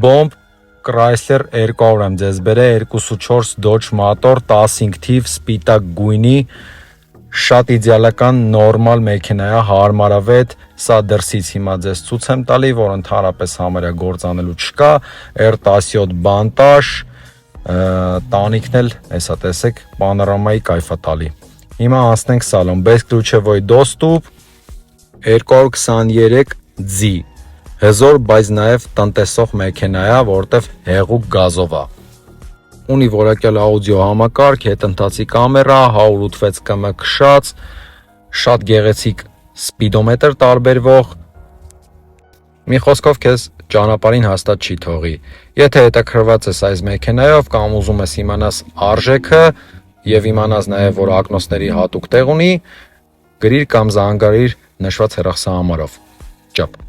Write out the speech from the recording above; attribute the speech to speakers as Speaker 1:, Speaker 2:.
Speaker 1: Bomb Chrysler 200 եմ ձեզ բերել 2.4 Dodge մոտոր 15 թիվ սպիտակ գույնի շատ իդեալական նորմալ մեքենա է, հարմարավետ, սա դրսից հիմա ձեզ ցույց եմ տալի, որ ընդհանրապես համարյա գործանելու չկա, R17 բանտաժ, տանիքն էլ, հեսա տեսեք, պանորամայի կայֆա տալի։ Հիմա անցնենք սալոն, без ключевой доступ 223G հզոր, բայց նաև տնտեսող մեքենա է, որտեվ հեղուկ գազով է։ Ունի որակյալ աուդիո համակարգ, հետընթացի կամերա, 186 կմ քշած, շատ գեղեցիկ սպիդոմետր տարբերվող։ Մի խոսքով քեզ ճանապարհին հաստատ չի թողի։ Եթե հետաքրքրված ես այս մեքենայով կամ ուզում ես իմանաս արժեքը եւ իմանաս նաև որ ակնոցների հատուկ տեղ ունի, գրիր կամ զանգարիր նշված հեռախոսահամարով։ Ճապ։